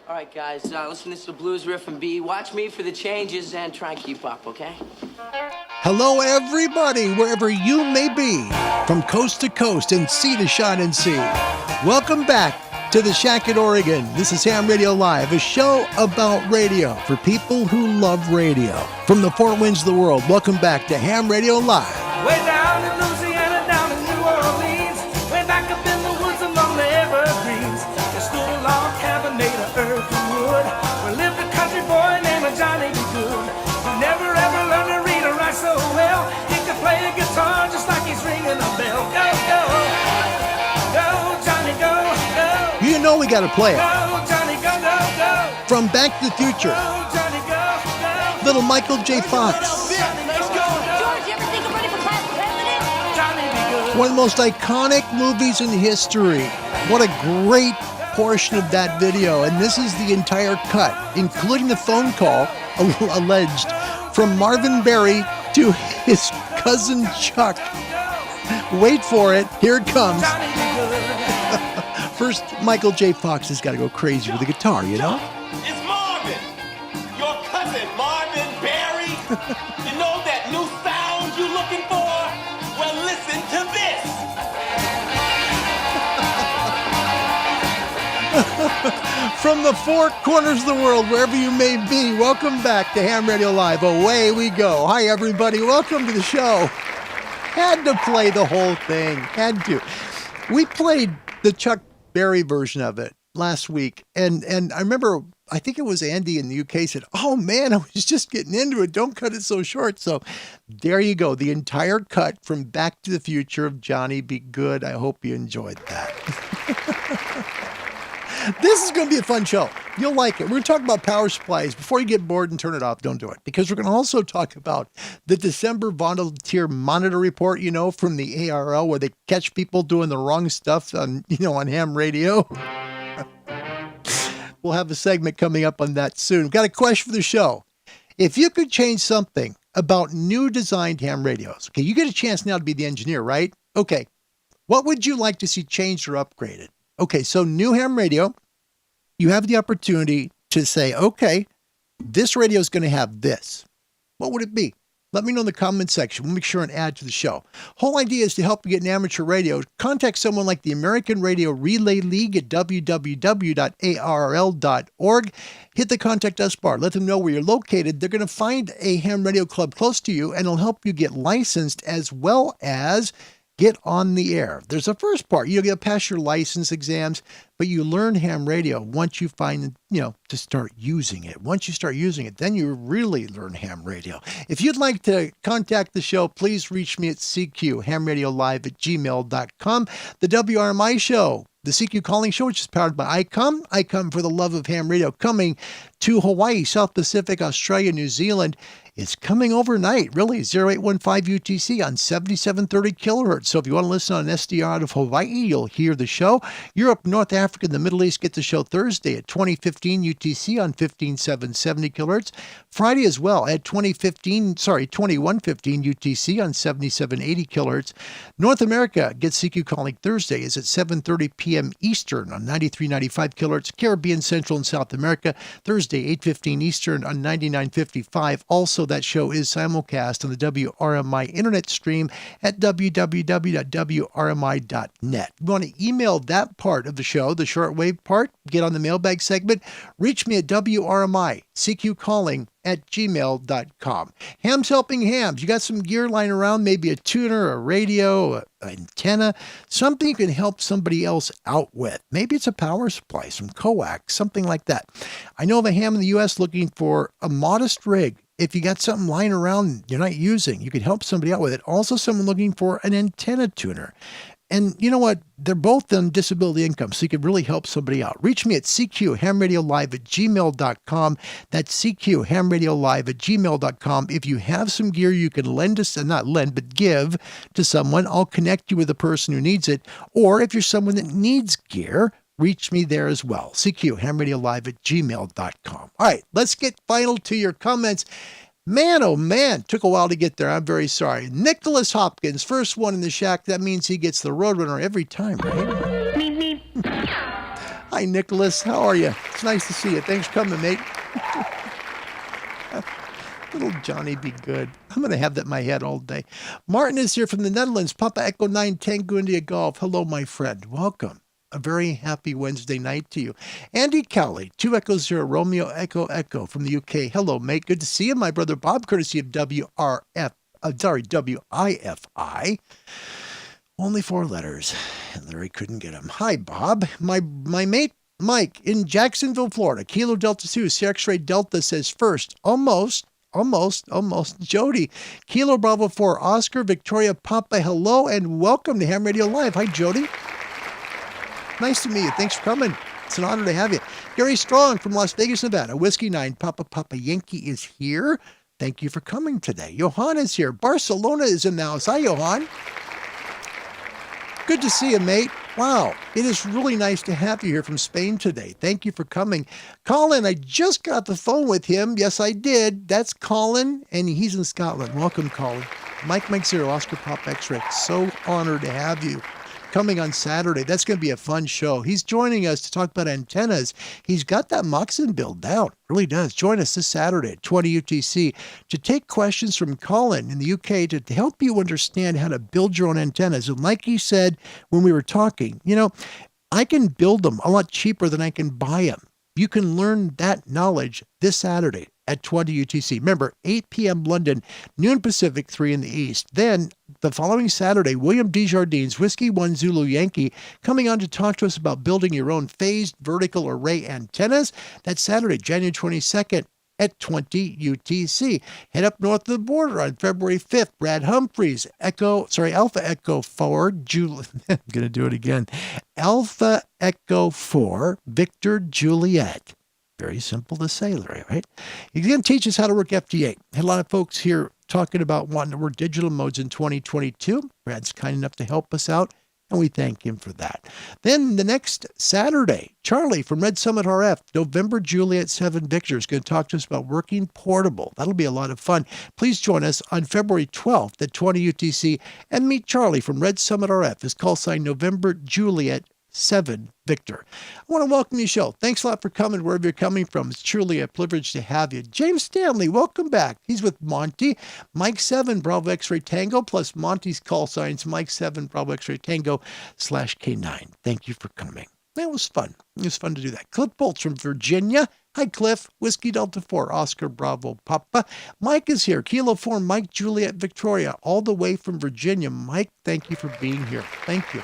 All right, guys, listen, this is the blues riff and B. Watch me for the changes and try and keep up, okay? Hello, everybody, wherever you may be, from coast to coast and sea to shining sea. Welcome back to the Shack at Oregon. This is Ham Radio Live, a show about radio for people who love radio. From the four winds of the world, welcome back to Ham Radio Live. Way down in Louisiana, down in New Orleans, way back up in the woods among the evergreens, there stood a log cabin made of earth and wood, where lived a country boy named Johnny B. Good, who never ever learned to read or write so well. He could play the guitar just like he's ringing a bell. Go, go, go, Johnny, go, go. You know we got to play it. Go, Johnny, go, go, go. From Back to the Future, Go, Johnny, go, go. little Michael J. Fox. One of the most iconic movies in history. What a great portion of that video. And this is the entire cut, including the phone call, alleged, from Marvin Berry to his cousin Chuck. Wait for it. Here it comes. First, Michael J. Fox has got to go crazy with the guitar, you know? It's Marvin, your cousin, Marvin Berry. You know that new sound you looking for? Well, listen to this. From the four corners of the world, wherever you may be, welcome back to Ham Radio Live. Away we go. Hi, everybody. Welcome to the show. Had to play the whole thing. Had to. We played the Chuck Berry version of it last week. And I remember, I think it was Andy in the UK said, oh man, I was just getting into it. Don't cut it so short. So there you go. The entire cut from Back to the Future of Johnny B. Good. I hope you enjoyed that. This is going to be a fun show. You'll like it. We're going to talk about power supplies. Before you get bored and turn it off, don't do it. Because we're going to also talk about the December Volunteer Monitor Report, you know, from the ARL, where they catch people doing the wrong stuff on, you know, on ham radio. We'll have a segment coming up on that soon. Got a question for the show. If you could change something about new designed ham radios, okay, you get a chance now to be the engineer, right? Okay. What would you like to see changed or upgraded? Okay, so new ham radio, you have the opportunity to say, okay, this radio is going to have this. What would it be? Let me know in the comment section. We'll make sure and add to the show. Whole idea is to help you get an amateur radio. Contact someone like the American Radio Relay League at www.arl.org. Hit the Contact Us bar. Let them know where you're located. They're going to find a ham radio club close to you, and it'll help you get licensed as well as get on the air. There's a first part. You'll get past your license exams, but you learn ham radio once you find, you know, to start using it. Once you start using it, then you really learn ham radio. If you'd like to contact the show, please reach me at cqhamradiolive@gmail.com. The WRMI show, the CQ Calling Show, which is powered by ICOM. ICOM for the love of ham radio, coming to Hawaii, South Pacific, Australia, New Zealand. It's coming overnight, really, 0815 UTC on 7730 kilohertz. So if you want to listen on an SDR out of Hawaii, you'll hear the show. Europe, North Africa, and the Middle East get the show Thursday at 2015 UTC on 15770 kilohertz. Friday as well at 2115 UTC on 7780 kilohertz. North America gets CQ Calling Thursday is at 7:30 p.m. Eastern on 9395 kilohertz. Caribbean, Central, and South America, Thursday, 8:15 Eastern on 9955. Also, that show is simulcast on the WRMI internet stream at www.wrmi.net. If you want to email that part of the show, the shortwave part, get on the mailbag segment, reach me at WRMI, CQ Calling at gmail.com. Hams helping hams. You got some gear lying around, maybe a tuner, a radio, an antenna, something you can help somebody else out with. Maybe it's a power supply, some coax, something like that. I know of a ham in the U.S. looking for a modest rig. If you got something lying around you're not using, you could help somebody out with it. Also, someone looking for an antenna tuner. And you know what? They're both on disability income, so you can really help somebody out. Reach me at cqhamradiolive@gmail.com. That's cqhamradiolive@gmail.com. If you have some gear you can lend us, not lend, but give to someone, I'll connect you with the person who needs it. Or if you're someone that needs gear, reach me there as well. cqhamradiolive@gmail.com. All right, let's get final to your comments. Man, oh man, took a while to get there. I'm very sorry. Nicholas Hopkins, first one in the shack. That means he gets the Roadrunner every time, right? Hi, Nicholas. How are you? It's It's nice to see you. Thanks for coming, mate. Little Johnny be good. I'm going to have that in my head all day. Martin is here from the Netherlands. Papa Echo 9 Tango India Golf. Hello, my friend. Welcome. A very happy Wednesday night to you. Andy Cowley, 2 Echoes 0, Romeo Echo Echo from the UK. Hello, mate. Good to see you. My brother Bob, courtesy of WIFI. Only 4 letters. And Larry couldn't get them. Hi, Bob. My mate Mike in Jacksonville, Florida. Kilo Delta 2, X-Ray Delta says first. Almost. Jody. Kilo Bravo 4, Oscar, Victoria, Papa, hello, and welcome to Ham Radio Live. Hi, Jody. Nice to meet you. Thanks for coming. It's an honor to have you. Gary Strong from Las Vegas, Nevada. Whiskey 9, Papa Yankee is here. Thank you for coming today. Johan is here. Barcelona is in the house. Hi, Johan. Good to see you, mate. Wow, it is really nice to have you here from Spain today. Thank you for coming. Colin, I just got the phone with him. Yes, I did. That's Colin, and he's in Scotland. Welcome, Colin. Mike 0, Oscar Pop X-Ray. So honored to have you. Coming on Saturday. That's going to be a fun show. He's joining us to talk about antennas. He's got that Moxon build down. Really does. Join us this Saturday at 20 UTC to take questions from Colin in the UK to help you understand how to build your own antennas. And like he said when we were talking, I can build them a lot cheaper than I can buy them. You can learn that knowledge this Saturday at 20 UTC. Remember, 8 p.m. London, noon Pacific, 3 in the East. Then, the following Saturday, William Desjardins, Whiskey 1 Zulu Yankee, coming on to talk to us about building your own phased vertical array antennas. That's Saturday, January 22nd at 20 UTC. Head up north of the border on February 5th. Brad Humphreys, Alpha Echo 4, I'm going to do it again. Alpha Echo 4, Victor Juliet. Very simple to say, Larry, right? He's going to teach us how to work FT8. Had a lot of folks here talking about wanting to work digital modes in 2022. Brad's kind enough to help us out, and we thank him for that. Then the next Saturday, Charlie from Red Summit RF, November Juliet 7 Victor, is going to talk to us about working portable. That'll be a lot of fun. Please join us on February 12th at 20 UTC and meet Charlie from Red Summit RF. His call sign November Juliet 7 Victor. I want to welcome you, show. Thanks a lot for coming wherever you're coming from. It's truly a privilege to have you. James Stanley, welcome back. He's with Monty. Mike 7 Bravo X-Ray Tango plus Monty's call signs Mike 7 Bravo X-Ray Tango /K9. Thank you for coming. That was fun. It was fun to do that. Cliff Bolts from Virginia. Hi, Cliff. Whiskey Delta 4, Oscar Bravo Papa. Mike is here. Kilo 4, Mike Juliet Victoria, all the way from Virginia. Mike, thank you for being here. Thank you.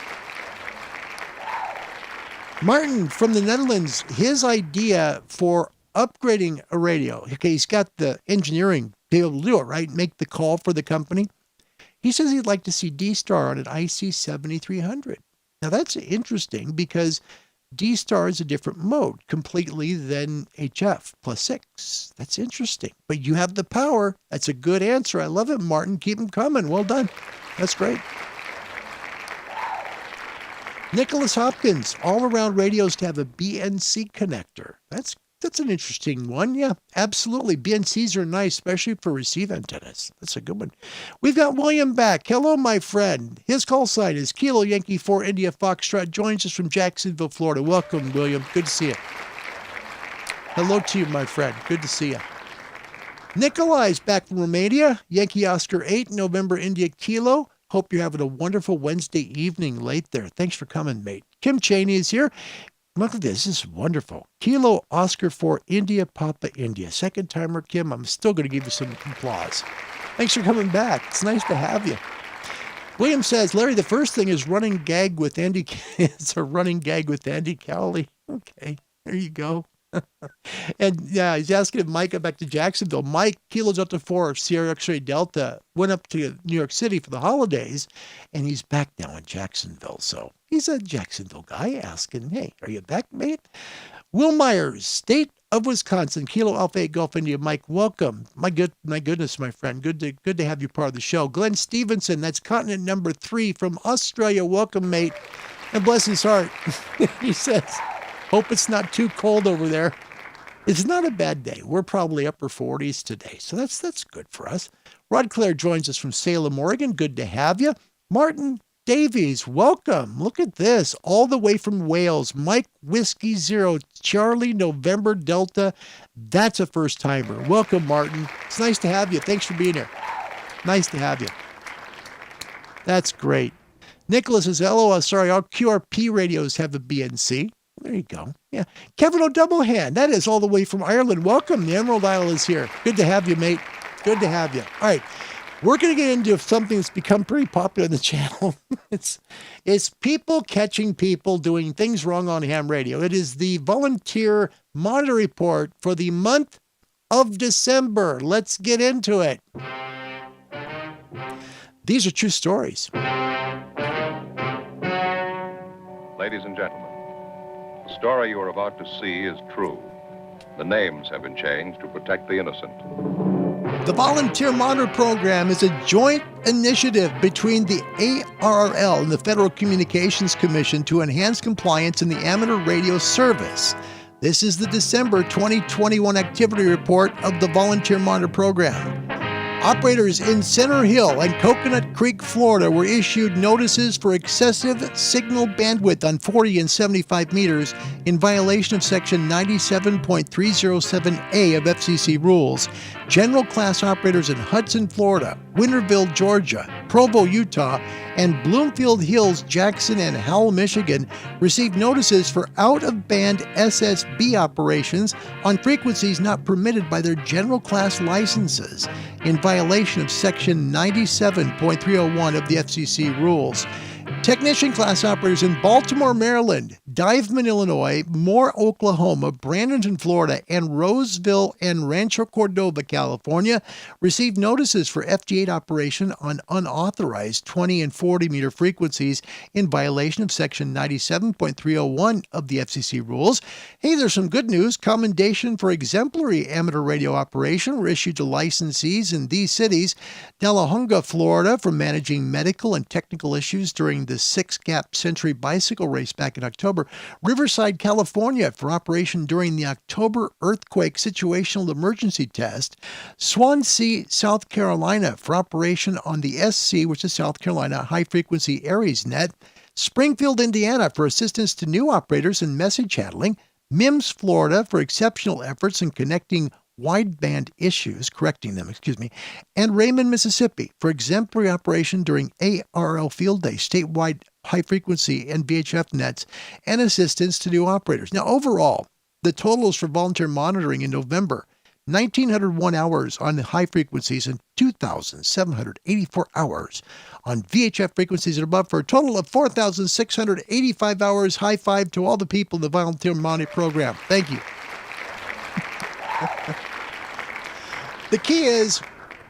Martin from the Netherlands, his idea for upgrading a radio. Okay, he's got the engineering to be able to do it, right? Make the call for the company. He says he'd like to see D-Star on an IC 7300. Now that's interesting because D-Star is a different mode completely than HF plus 6. That's interesting. But you have the power. That's a good answer. I love it, Martin. Keep them coming. Well done. That's great. Nicholas Hopkins, all-around radios to have a BNC connector. That's an interesting one. Yeah, absolutely. BNCs are nice, especially for receive antennas. That's a good one. We've got William back. Hello, my friend. His call sign is Kilo Yankee 4 India Foxtrot. Joins us from Jacksonville, Florida. Welcome, William. Good to see you. Hello to you, my friend. Good to see you. Nikolai's back from Romania. Yankee Oscar 8, November India Kilo. Hope you're having a wonderful Wednesday evening late there. Thanks for coming, mate. Kim Cheney is here. Look at this. This is wonderful. Kilo Oscar 4 India Papa India. Second timer, Kim. I'm still going to give you some applause. Thanks for coming back. It's nice to have you. William says, Larry, the first thing is running gag with Andy. It's a running gag with Andy Cowley. Okay, there you go. And yeah, he's asking if Mike got back to Jacksonville. Mike, Kilo Delta 4, Sierra X-Ray Delta, went up to New York City for the holidays, and he's back now in Jacksonville. So he's a Jacksonville guy asking, hey, are you back, mate? Will Myers, State of Wisconsin, Kilo Alpha 8 Golf India. Mike, welcome. My goodness, my friend. Good to have you part of the show. Glenn Stevenson, that's continent number 3 from Australia. Welcome, mate. And bless his heart. He says, hope it's not too cold over there. It's not a bad day. We're probably upper 40s today, so that's good for us. Rod Clare joins us from Salem, Oregon. Good to have you. Martin Davies, welcome. Look at this. All the way from Wales. Mike Whiskey Zero, Charlie November Delta. That's a first timer. Welcome, Martin. It's nice to have you. Thanks for being here. Nice to have you. That's great. Nicholas says, LOL, sorry, all QRP radios have a BNC. There you go. Yeah. Kevin O'Doublehand, that is all the way from Ireland. Welcome. The Emerald Isle is here. Good to have you, mate. Good to have you. All right. We're going to get into something that's become pretty popular on the channel. It's people catching people doing things wrong on ham radio. It is the Volunteer Monitor Report for the month of December. Let's get into it. These are true stories. Ladies and gentlemen, the story you are about to see is true. The names have been changed to protect the innocent. The Volunteer Monitor Program is a joint initiative between the ARRL and the Federal Communications Commission to enhance compliance in the amateur radio service. This is the December 2021 activity report of the Volunteer Monitor Program. Operators in Center Hill and Coconut Creek, Florida were issued notices for excessive signal bandwidth on 40 and 75 meters in violation of Section 97.307A of FCC rules. General class operators in Hudson, Florida, Winterville, Georgia, Provo, Utah, and Bloomfield Hills, Jackson, and Howell, Michigan received notices for out-of-band SSB operations on frequencies not permitted by their general class licenses in violation of Section 97.301 of the FCC rules. Technician class operators in Baltimore, Maryland, Diveman, Illinois, Moore, Oklahoma, Bradenton, Florida, and Roseville and Rancho Cordova, California received notices for FT8 operation on unauthorized 20 and 40 meter frequencies in violation of Section 97.301 of the FCC rules. Hey, there's some good news. Commendation for exemplary amateur radio operation were issued to licensees in these cities: Delahunga, Florida, for managing medical and technical issues during the Six Gap Century Bicycle Race back in October; Riverside, California, for operation during the October Earthquake Situational Emergency Test; Swansea, South Carolina, for operation on the SC, which is South Carolina High Frequency Aries Net; Springfield, Indiana, for assistance to new operators in message handling; Mims, Florida, for exceptional efforts in correcting them, and Raymond, Mississippi, for exemplary operation during ARRL Field Day, statewide high frequency and VHF nets, and assistance to new operators. Now, overall, the totals for volunteer monitoring in November: 1,901 hours on high frequencies and 2,784 hours on VHF frequencies and above, for a total of 4,685 hours. High five to all the people in the Volunteer Monitor Program. Thank you. The key is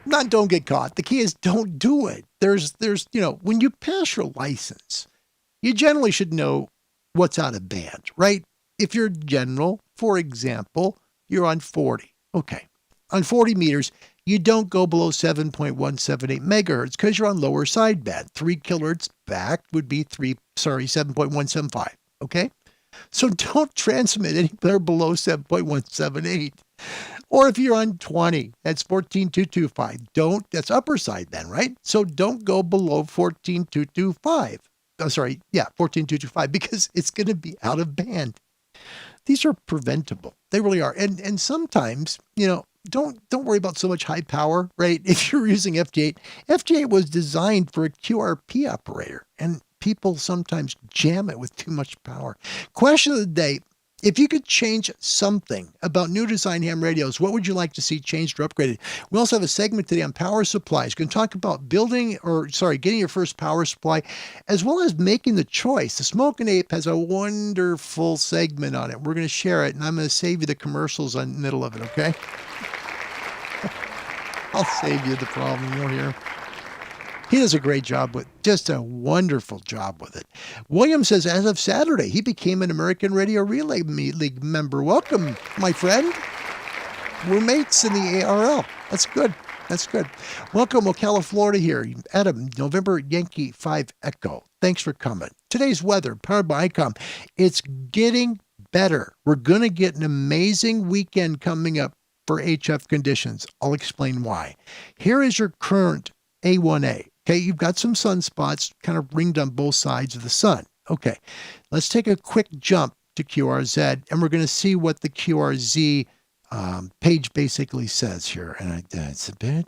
not don't get caught. The key is don't do it. There's when you pass your license, you generally should know what's out of band, right? If you're general, for example, you're on 40. Okay. On 40 meters, you don't go below 7.178 megahertz because you're on lower sideband. 3 kilohertz back would be 7.175. Okay? So don't transmit anywhere below 7.178. Or if you're on 20, that's 14.225. That's upper sideband, right? So don't go below 14.225. 14.225, because it's going to be out of band. These are preventable. They really are. And sometimes, don't worry about so much high power, right? If you're using FT8, FT8 was designed for a QRP operator, and people sometimes jam it with too much power. Question of the day: if you could change something about new design ham radios, what would you like to see changed or upgraded? We also have a segment today on power supplies. We're going to talk about getting your first power supply, as well as making the choice. The Smokin' Ape has a wonderful segment on it. We're going to share it, and I'm going to save you the commercials in the middle of it, okay? I'll save you the problem. You'll hear. He does a great job just a wonderful job with it. William says, as of Saturday, he became an American Radio Relay League member. Welcome, my friend. We're mates in the ARRL. That's good. That's good. Welcome, Ocala, Florida here. Adam, November Yankee 5 Echo. Thanks for coming. Today's weather, powered by ICOM. It's getting better. We're going to get an amazing weekend coming up for HF conditions. I'll explain why. Here is your current A1A. Okay, you've got some sunspots kind of ringed on both sides of the sun. Okay, let's take a quick jump to QRZ, and we're going to see what the QRZ page basically says here. And it's a bit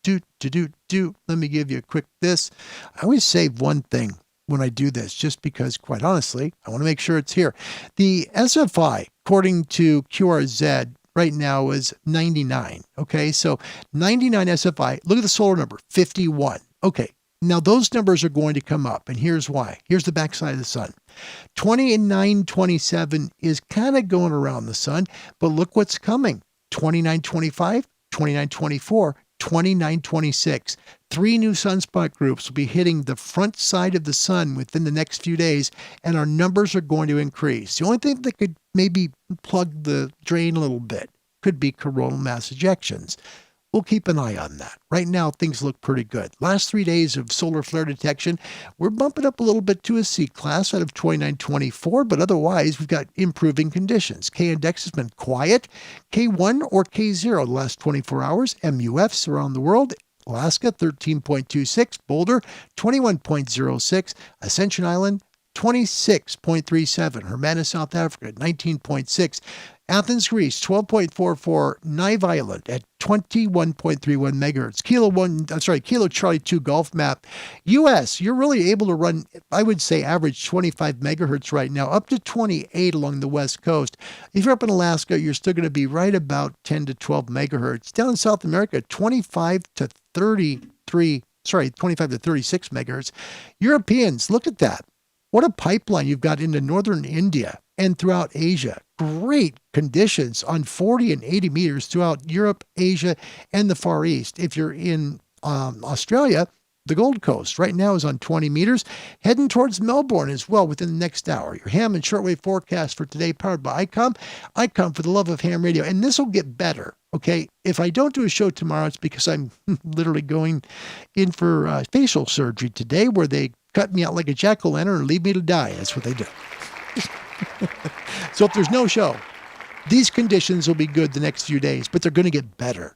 let me give you a quick this. I always save one thing when I do this, just because, quite honestly, I want to make sure it's here. The SFI, according to QRZ, right now is 99. Okay, so 99 SFI. Look at the solar number, 51. Okay, now those numbers are going to come up, and here's why. Here's the backside of the sun. 20 and 927 is kind of going around the sun, but look what's coming. 2925, 2924, 2926. 3 new sunspot groups will be hitting the front side of the sun within the next few days, and our numbers are going to increase. The only thing that could maybe plug the drain a little bit could be coronal mass ejections. We'll keep an eye on that. Right now, things look pretty good. Last 3 days of solar flare detection, we're bumping up a little bit to a C class out of 2924, but otherwise, we've got improving conditions. K-index has been quiet. K1 or K0 the last 24 hours. MUFs around the world. Alaska, 13.26. Boulder, 21.06. Ascension Island, 26.37. Hermanus, South Africa, 19.6. Athens, Greece, 12.44. Nive Island at 21.31 megahertz. Kilo Charlie 2 Golf Map. US, you're really able to run, I would say, average 25 megahertz right now, up to 28 along the West Coast. If you're up in Alaska, you're still going to be right about 10 to 12 megahertz. Down in South America, 25 to 36 megahertz. Europeans, look at that. What a pipeline you've got into northern India and throughout Asia. Great conditions on 40 and 80 meters throughout Europe, Asia, and the Far East. If you're in Australia, the Gold Coast right now is on 20 meters, heading towards Melbourne as well within the next hour. Your ham and shortwave forecast for today powered by ICOM. ICOM for the love of ham radio. And this will get better, okay? If I don't do a show tomorrow, it's because I'm literally going in for facial surgery today, where they cut me out like a jack-o'-lantern and leave me to die. That's what they do. So if there's no show, these conditions will be good the next few days, but they're going to get better.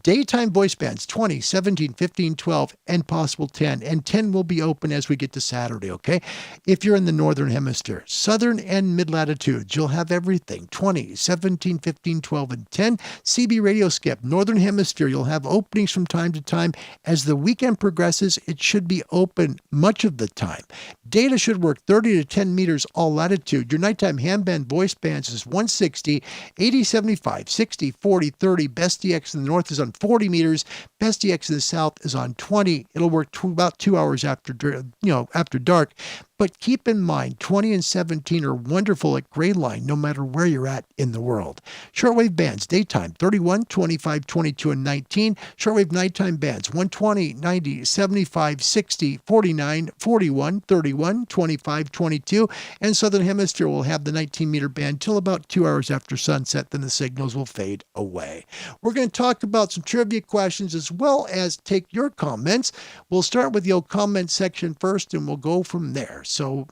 Daytime voice bands, 20, 17, 15, 12, and possible 10. And 10 will be open as we get to Saturday, okay? If you're in the northern hemisphere, southern and mid-latitudes, you'll have everything. 20, 17, 15, 12, and 10. CB radio skip, northern hemisphere, you'll have openings from time to time. As the weekend progresses, it should be open much of the time. Data should work 30 to 10 meters all latitude. Your nighttime ham band voice bands is 160, 80, 75, 60, 40, 30. Best DX in the north is on 40 meters. Best DX in the south is on 20. It'll work about 2 hours after dark. But keep in mind, 20 and 17 are wonderful at gray line, no matter where you're at in the world. Shortwave bands, daytime, 31, 25, 22, and 19. Shortwave nighttime bands, 120, 90, 75, 60, 49, 41, 31, 25, 22. And southern hemisphere will have the 19-meter band till about 2 hours after sunset. Then the signals will fade away. We're going to talk about some trivia questions as well as take your comments. We'll start with the comment section first, and we'll go from there. So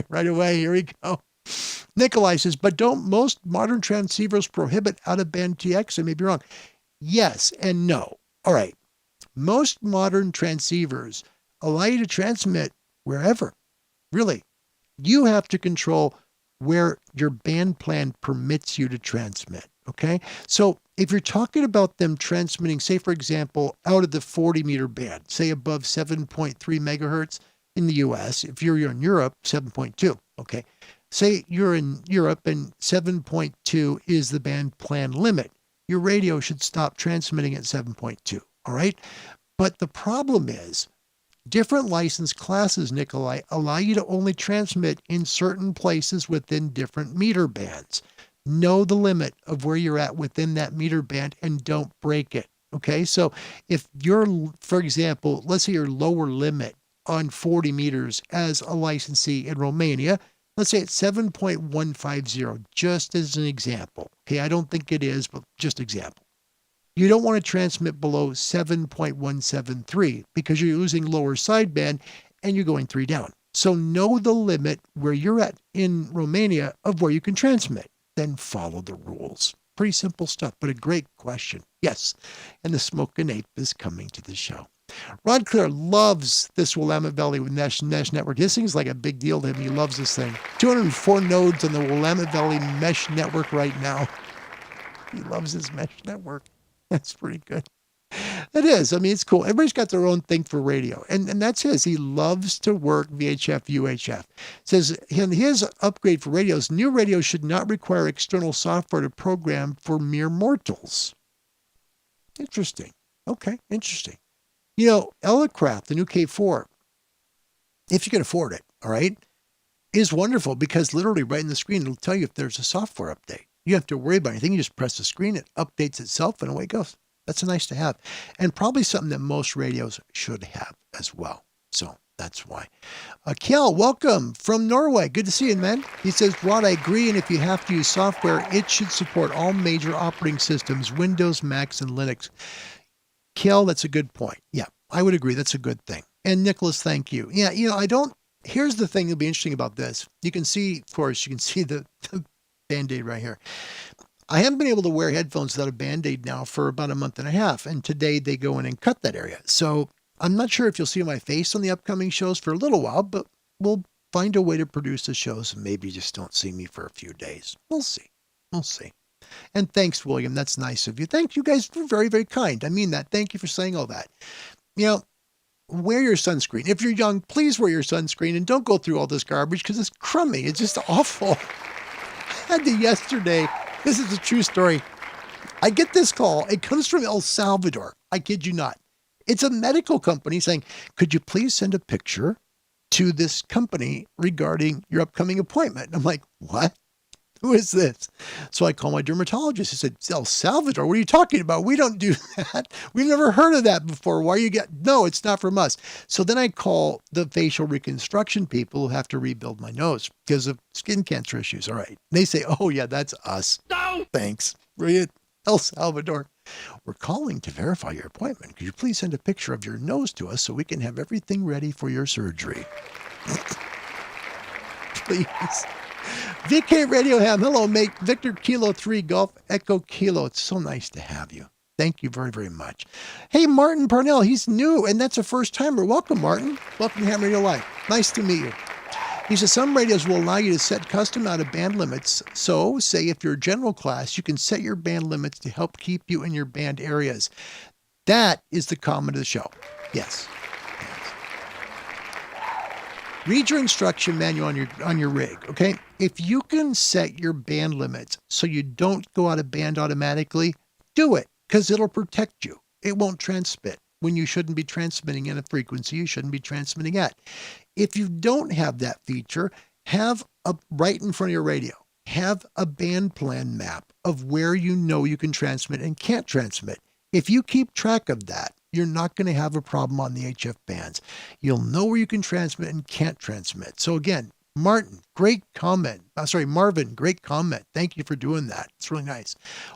right away, here we go. Nikolai says, but don't most modern transceivers prohibit out-of-band TX? I may be wrong. Yes and no. All right. Most modern transceivers allow you to transmit wherever. Really. You have to control where your band plan permits you to transmit. Okay? So if you're talking about them transmitting, say, for example, out of the 40-meter band, say above 7.3 megahertz, in the US, if you're in Europe, 7.2. Okay. Say you're in Europe and 7.2 is the band plan limit. Your radio should stop transmitting at 7.2. All right. But the problem is different license classes, Nikolai, allow you to only transmit in certain places within different meter bands. Know the limit of where you're at within that meter band and don't break it. Okay. So if you're, for example, let's say your lower limit on 40 meters as a licensee in Romania, let's say it's 7.150, just as an example. Okay, I don't think it is, but just example. You don't want to transmit below 7.173 because you're using lower sideband and you're going 3 down. So know the limit where you're at in Romania of where you can transmit. Then follow the rules. Pretty simple stuff, but a great question. Yes, and the Smokin' Ape is coming to the show. Ron Clare loves this Willamette Valley Mesh Network. This thing's like a big deal to him. He loves this thing. 204 nodes on the Willamette Valley Mesh Network right now. He loves his mesh network. That's pretty good. It is. I mean, it's cool. Everybody's got their own thing for radio. And that's his. He loves to work VHF, UHF. Says in his upgrade for radios, new radios should not require external software to program for mere mortals. Interesting. Okay, interesting. You know, Elecraft, the new K4, if you can afford it, all right, is wonderful because literally right in the screen, it'll tell you if there's a software update. You don't have to worry about anything. You just press the screen, it updates itself, and away it goes. That's nice to have. And probably something that most radios should have as well. So that's why. Kjell, welcome from Norway. Good to see you, man. He says, Rod, I agree. And if you have to use software, it should support all major operating systems, Windows, Macs, and Linux. Kjell, that's a good point. Yeah, I would agree. That's a good thing. And Nicholas, thank you. Yeah, you know, here's the thing that'll be interesting about this. You can see, of course, the Band-Aid right here. I haven't been able to wear headphones without a Band-Aid now for about a month and a half. And today they go in and cut that area. So I'm not sure if you'll see my face on the upcoming shows for a little while, but we'll find a way to produce the shows and maybe just don't see me for a few days. We'll see. We'll see. And thanks, William. That's nice of you. Thank you guys. You're very, very kind. I mean that. Thank you for saying all that. You know, wear your sunscreen. If you're young, please wear your sunscreen and don't go through all this garbage because it's crummy. It's just awful. I had to yesterday. This is a true story. I get this call. It comes from El Salvador. I kid you not. It's a medical company saying, could you please send a picture to this company regarding your upcoming appointment? And I'm like, what? Who is this? So I call my dermatologist. He said, El Salvador, what are you talking about? We don't do that. We've never heard of that before. Why are you no, it's not from us. So then I call the facial reconstruction people who have to rebuild my nose because of skin cancer issues. All right. And they say, oh yeah, that's us. No. Thanks. Brilliant. El Salvador. We're calling to verify your appointment. Could you please send a picture of your nose to us so we can have everything ready for your surgery? Please. VK Radio Ham, hello, mate. Victor Kilo 3 Golf Echo Kilo. It's so nice to have you. Thank you very, very much. Hey, Martin Parnell, he's new, and that's a first-timer. Welcome, Martin. Welcome to Ham Radio Live. Nice to meet you. He says some radios will allow you to set custom out-of-band limits. So, say if you're a general class, you can set your band limits to help keep you in your band areas. That is the comment of the show. Yes. Read your instruction manual on your rig, okay? If you can set your band limits so you don't go out of band automatically, do it, because it'll protect you. It won't transmit when you shouldn't be transmitting at a frequency you shouldn't be transmitting at. If you don't have that feature, have right in front of your radio, have a band plan map of where you know you can transmit and can't transmit. If you keep track of that, you're not going to have a problem on the HF bands. You'll know where you can transmit and can't transmit. So again, Martin, great comment. Marvin, great comment. Thank you for doing that. It's really nice.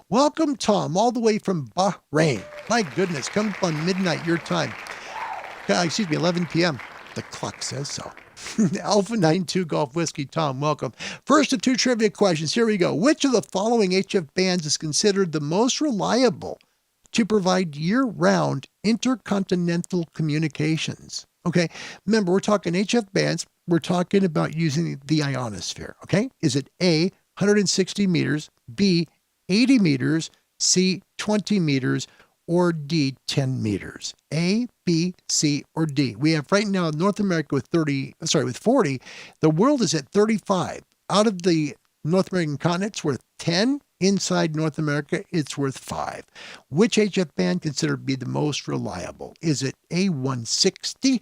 Welcome, Tom, all the way from Bahrain. My goodness, come up on midnight your time. 11 p.m. The clock says so. Alpha 92 Golf Whiskey. Tom, welcome. First of two trivia questions. Here we go. Which of the following HF bands is considered the most reliable to provide year-round intercontinental communications? Okay, remember, we're talking HF bands. We're talking about using the ionosphere, okay? Is it A, 160 meters, B, 80 meters, C, 20 meters, or D, 10 meters? A, B, C, or D? We have right now North America with 40. The world is at 35. Out of the North American continent, it's worth 10. Inside North America, it's worth 5. Which HF band considered to be the most reliable? Is it A, 160,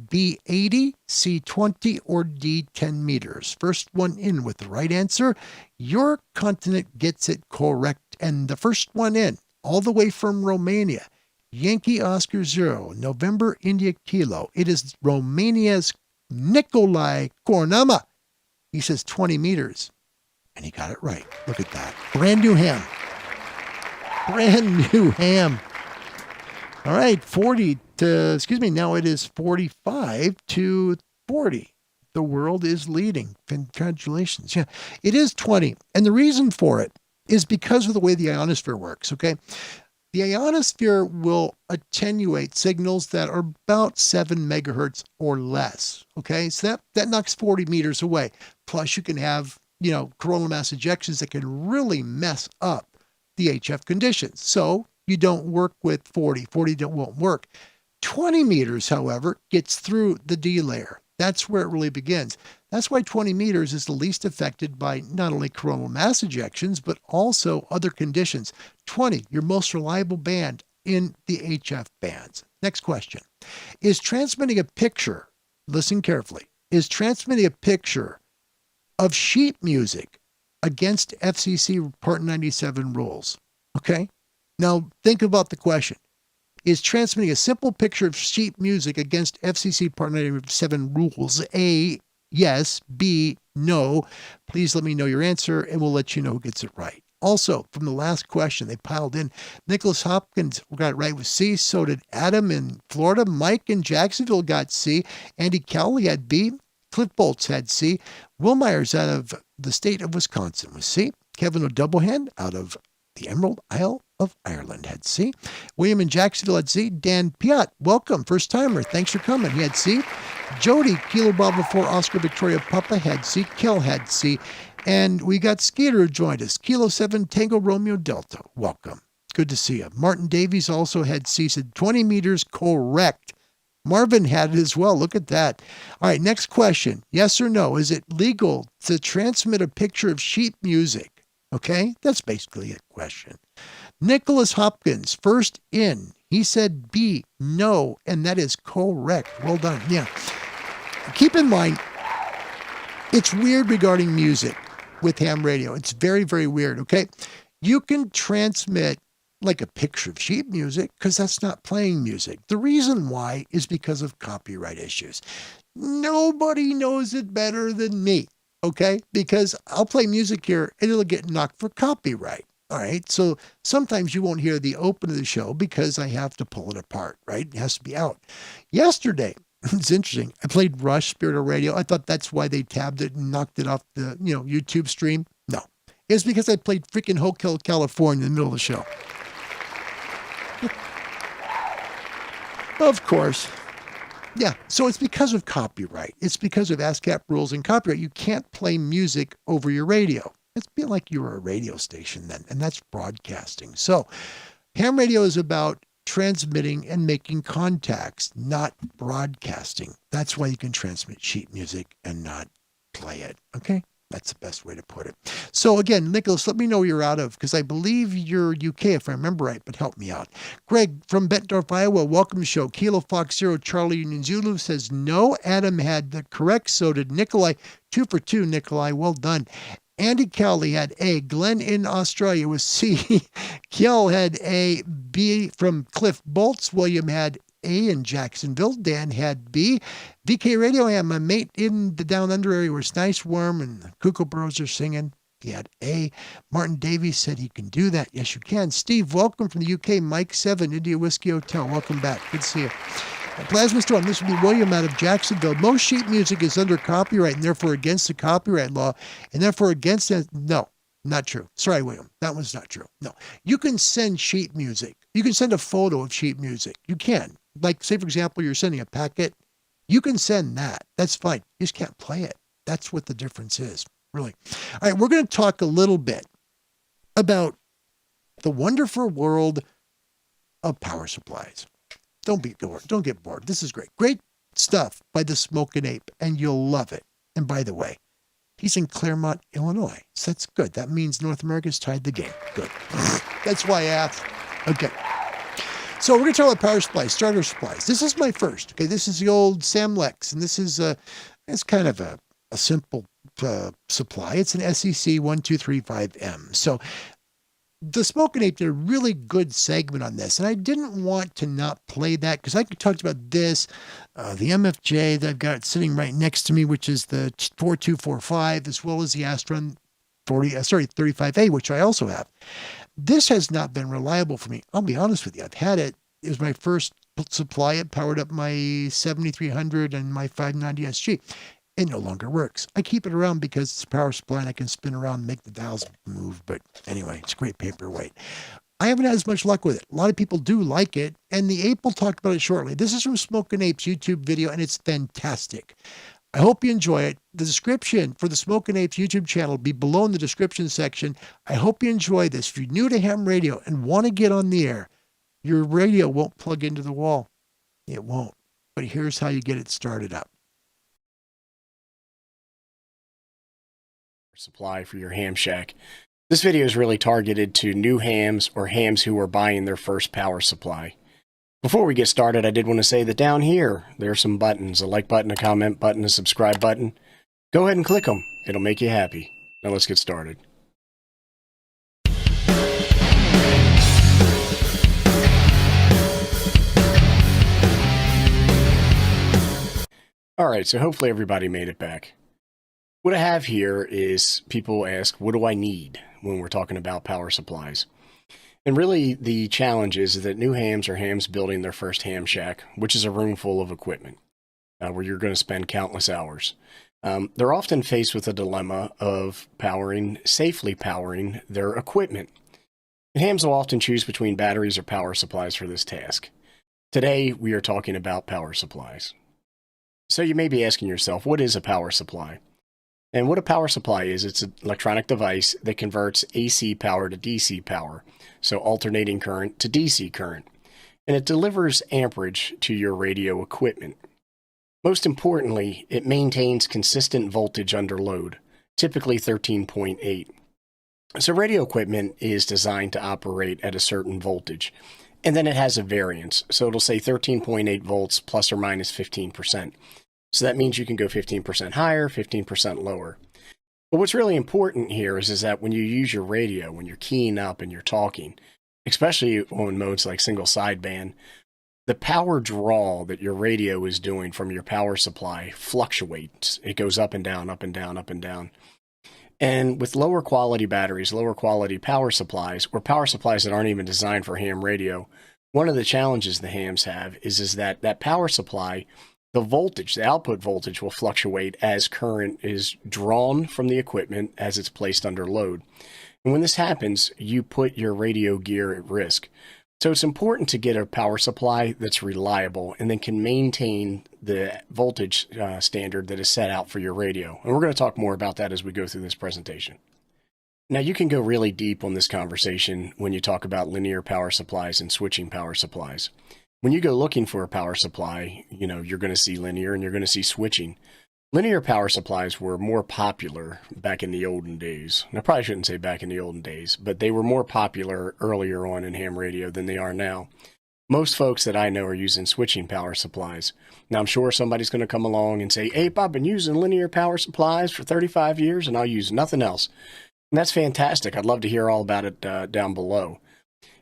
B, 80, C, 20, or D, 10 meters? First one in with the right answer. Your continent gets it correct. And the first one in, all the way from Romania, Yankee Oscar 0, November India Kilo. It is Romania's Nicolae Cornama. He says 20 meters. And he got it right. Look at that. Brand new ham. Brand new ham. All right, now it is 45 to 40. The world is leading. Congratulations. Yeah, it is 20. And the reason for it is because of the way the ionosphere works, okay? The ionosphere will attenuate signals that are about 7 megahertz or less. Okay, so that knocks 40 meters away. Plus, you can have, coronal mass ejections that can really mess up the HF conditions. So you don't work with 40. 40 won't work. 20 meters, however, gets through the D layer. That's where it really begins. That's why 20 meters is the least affected by not only coronal mass ejections, but also other conditions. 20, your most reliable band in the HF bands. Next question. Is transmitting a picture, listen carefully, is transmitting a picture of sheet music against FCC Part 97 rules? Okay? Now think about the question. Is transmitting a simple picture of sheet music against FCC Part 97 rules? A, yes. B, no. Please let me know your answer, and we'll let you know who gets it right. Also, from the last question, they piled in. Nicholas Hopkins got it right with C. So did Adam in Florida. Mike in Jacksonville got C. Andy Cowley had B. Cliff Bolts had C. Will Myers out of the state of Wisconsin was C. Kevin O'Doublehand out of the Emerald Isle of Ireland had C. William in Jacksonville had C. Dan Piat, welcome, first timer. Thanks for coming. He had C. Jody, Kilo Bravo 4, Oscar Victoria Papa had C. Kel had C. And we got Skeeter who joined us. Kilo 7, Tango Romeo Delta. Welcome. Good to see you. Martin Davies also had C. Said 20 meters correct. Marvin had it as well. Look at that. All right, next question. Yes or no? Is it legal to transmit a picture of sheet music? Okay, that's basically a question. Nicholas Hopkins, first in. He said B, no, and that is correct. Well done. Yeah. Keep in mind, it's weird regarding music with ham radio. It's very, very weird, okay? You can transmit like a picture of sheet music because that's not playing music. The reason why is because of copyright issues. Nobody knows it better than me. Okay, because I'll play music here and it'll get knocked for copyright. All right, so sometimes you won't hear the open of the show because I have to pull it apart, right? It has to be out. Yesterday, it's interesting. I played Rush, Spirit of Radio. I thought that's why they tabbed it and knocked it off the, YouTube stream. No, it's because I played freaking Hotel California in the middle of the show. Of course. Yeah, so it's because of copyright. It's because of ASCAP rules and copyright. You can't play music over your radio. It's a bit like you were a radio station then, and that's broadcasting. So ham radio is about transmitting and making contacts, not broadcasting. That's why you can transmit sheet music and not play it, okay? That's the best way to put it. So again, Nicholas, let me know you're out of, because I believe you're UK if I remember right, but help me out. Greg from Bettendorf, Iowa, welcome to the show. Kilo Fox 0 Charlie Union Zulu says no. Adam had the correct, so did Nikolai. 2 for 2, Nikolai. Well done. Andy Cowley had A. Glenn in Australia was C. Kjell had A. B from Cliff Bolts. William had A in Jacksonville. Dan had B. VK Radio Ham, my mate in the Down Under area was nice, warm, and the Kookaburras are singing. He had A. Martin Davies said he can do that. Yes, you can. Steve, welcome from the UK. Mike 7, India Whiskey Hotel. Welcome back. Good to see you. Plasma Storm, this would be William out of Jacksonville. Most sheet music is under copyright and therefore against the copyright law and therefore against it. No, not true. Sorry, William. That one's not true. No. You can send sheet music. You can send a photo of sheet music. You can. Like, say, for example, you're sending a packet. You can send that. That's fine. You just can't play it. That's what the difference is, really. All right, we're going to talk a little bit about the wonderful world of power supplies. Don't get bored. This is great. Great stuff by the Smokin' Ape, and you'll love it. And by the way, he's in Claremont, Illinois. So that's good. That means North America's tied the game. Good. That's why I asked. Okay. So we're going to talk about power supplies, starter supplies. This is my first. Okay, this is the old Samlex, and this is it's kind of a simple supply. It's an SEC 1235M. So the Smokin' Ape did a really good segment on this, and I didn't want to not play that because I could talk about this, the MFJ that I've got sitting right next to me, which is the 4245, as well as the Astron 35A, which I also have. This has not been reliable for me. I'll be honest with you. I've had it. It was my first supply. It powered up my 7300 and my 590 SG. It no longer works. I keep it around because it's a power supply and I can spin around and make the dials move. But anyway, it's a great paperweight. I haven't had as much luck with it. A lot of people do like it, and the ape will talk about it shortly. This is from Smokin' Ape's YouTube video, and it's fantastic. I hope you enjoy it. The description for the Smokin' Apes YouTube channel will be below in the description section. I hope you enjoy this. If you're new to ham radio and want to get on the air, your radio won't plug into the wall. It won't. But here's how you get it started up. Supply for your ham shack. This video is really targeted to new hams or hams who are buying their first power supply. Before we get started, I did want to say that down here, there are some buttons, a like button, a comment button, a subscribe button. Go ahead and click them. It'll make you happy. Now let's get started. All right, so hopefully everybody made it back. What I have here is people ask, what do I need when we're talking about power supplies? And really the challenge is that new hams are hams building their first ham shack, which is a room full of equipment where you're going to spend countless hours. They're often faced with a dilemma of safely powering their equipment. And hams will often choose between batteries or power supplies for this task. Today, we are talking about power supplies. So you may be asking yourself, what is a power supply? And what a power supply is, it's an electronic device that converts AC power to DC power, so alternating current to DC current, and it delivers amperage to your radio equipment. Most importantly, it maintains consistent voltage under load, typically 13.8. So radio equipment is designed to operate at a certain voltage, and then it has a variance, so it'll say 13.8 volts plus or minus 15%. So that means you can go 15% higher, 15% lower. But what's really important here is that when you use your radio, when you're keying up and you're talking, especially on modes like single sideband, the power draw that your radio is doing from your power supply fluctuates. It goes up and down, up and down, up and down. And with lower quality batteries, lower quality power supplies, or power supplies that aren't even designed for ham radio, one of the challenges the hams have is that power supply, the voltage, the output voltage will fluctuate as current is drawn from the equipment as it's placed under load. And when this happens, you put your radio gear at risk. So it's important to get a power supply that's reliable and then can maintain the voltage standard that is set out for your radio. And we're going to talk more about that as we go through this presentation. Now, you can go really deep on this conversation when you talk about linear power supplies and switching power supplies. When you go looking for a power supply, you're going to see linear and you're going to see switching. Linear power supplies were more popular back in the olden days. I probably shouldn't say back in the olden days, but they were more popular earlier on in ham radio than they are now. Most folks that I know are using switching power supplies. Now, I'm sure somebody's going to come along and say, Ape, I've been using linear power supplies for 35 years and I'll use nothing else. And that's fantastic. I'd love to hear all about it down below.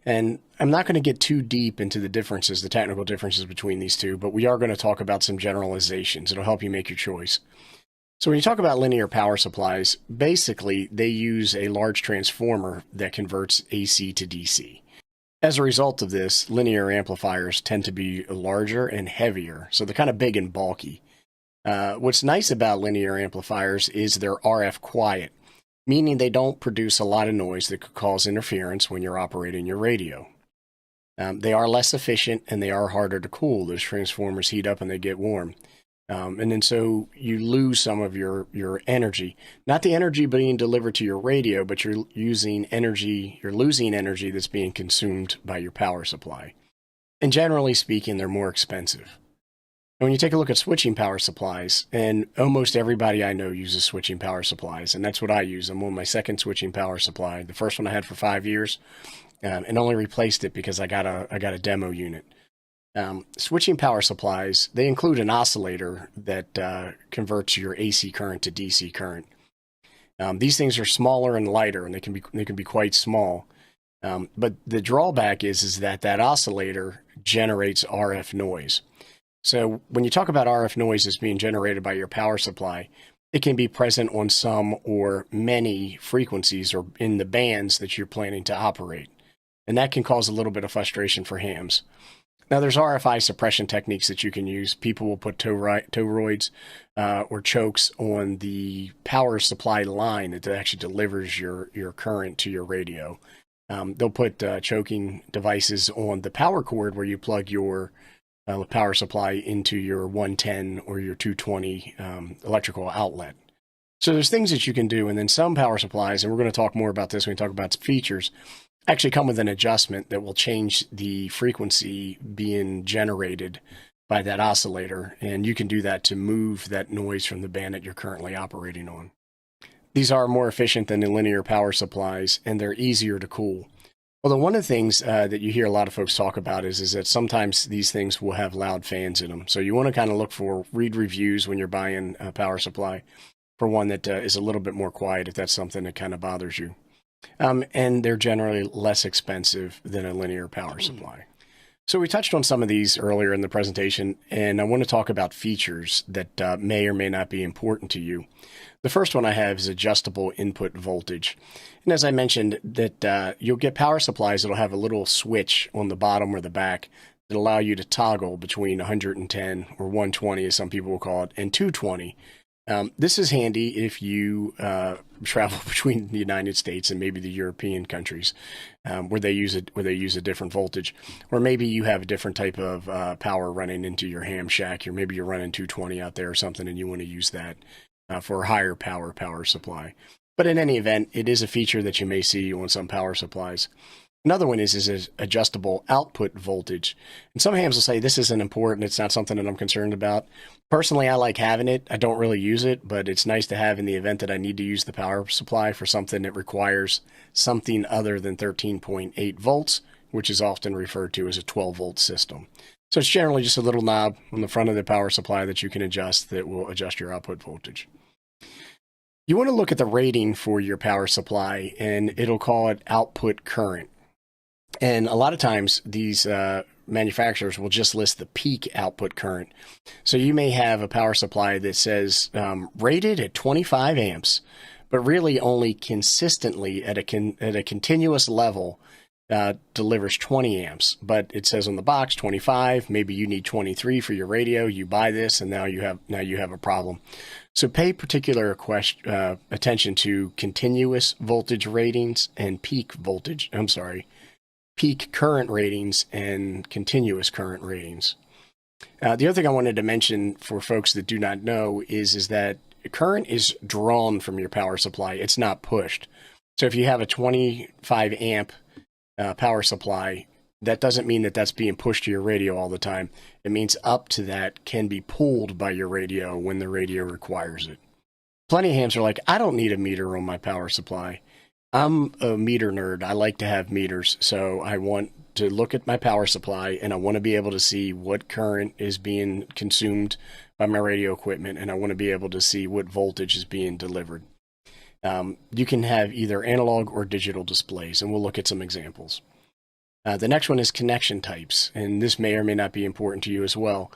And I'm not going to get too deep into the differences, the technical differences between these two, but we are going to talk about some generalizations. It'll help you make your choice. So when you talk about linear power supplies, basically they use a large transformer that converts AC to DC. As a result of this, linear amplifiers tend to be larger and heavier, so they're kind of big and bulky. What's nice about linear amplifiers is they're RF quiet, meaning they don't produce a lot of noise that could cause interference when you're operating your radio. They are less efficient and they are harder to cool. Those transformers heat up and they get warm. And then so you lose some of your energy. Not the energy being delivered to your radio, but you're losing energy that's being consumed by your power supply. And generally speaking, they're more expensive. And when you take a look at switching power supplies, and almost everybody I know uses switching power supplies, and that's what I use. I'm on my second switching power supply. The first one I had for 5 years, and only replaced it because I got a demo unit. Switching power supplies, they include an oscillator that converts your AC current to DC current. These things are smaller and lighter, and they can be quite small. But the drawback is that oscillator generates RF noise. So when you talk about RF noise as being generated by your power supply, it can be present on some or many frequencies or in the bands that you're planning to operate. And that can cause a little bit of frustration for hams. Now, there's RFI suppression techniques that you can use. People will put toroids or chokes on the power supply line that actually delivers your current to your radio. They'll put choking devices on the power cord where you plug your power supply into your 110 or your 220 electrical outlet. So there's things that you can do, and then some power supplies, and we're going to talk more about this when we talk about features, actually come with an adjustment that will change the frequency being generated by that oscillator, and you can do that to move that noise from the band that you're currently operating on. These are more efficient than the linear power supplies, and they're easier to cool. Although one of the things that you hear a lot of folks talk about is that sometimes these things will have loud fans in them. So you want to kind of read reviews when you're buying a power supply for one that is a little bit more quiet if that's something that kind of bothers you. And they're generally less expensive than a linear power supply. So we touched on some of these earlier in the presentation, and I want to talk about features that may or may not be important to you. The first one I have is adjustable input voltage. And as I mentioned, that you'll get power supplies that'll have a little switch on the bottom or the back that allow you to toggle between 110 or 120, as some people will call it, and 220. This is handy if you travel between the United States and maybe the European countries where they use a different voltage, or maybe you have a different type of power running into your ham shack, or maybe you're running 220 out there or something, and you want to use that for a higher power supply. But in any event, it is a feature that you may see on some power supplies. Another one is adjustable output voltage. And some hams will say this isn't important. It's not something that I'm concerned about. Personally, I like having it. I don't really use it, but it's nice to have in the event that I need to use the power supply for something that requires something other than 13.8 volts, which is often referred to as a 12-volt system. So it's generally just a little knob on the front of the power supply that you can adjust that will adjust your output voltage. You want to look at the rating for your power supply, and it'll call it output current. And a lot of times these manufacturers will just list the peak output current. So you may have a power supply that says rated at 25 amps, but really only consistently at a continuous level delivers 20 amps. But it says on the box 25. Maybe you need 23 for your radio. You buy this, and now you have a problem. So pay particular attention to continuous voltage ratings and peak current ratings and continuous current ratings. The other thing I wanted to mention for folks that do not know is that current is drawn from your power supply. It's not pushed. So if you have a 25 amp power supply, that doesn't mean that that's being pushed to your radio all the time. It means up to that can be pulled by your radio when the radio requires it. Plenty of hams are like, I don't need a meter on my power supply. I'm a meter nerd. I like to have meters, so I want to look at my power supply, and I want to be able to see what current is being consumed by my radio equipment, and I want to be able to see what voltage is being delivered. You can have either analog or digital displays, and we'll look at some examples. The next one is connection types, and this may or may not be important to you as well.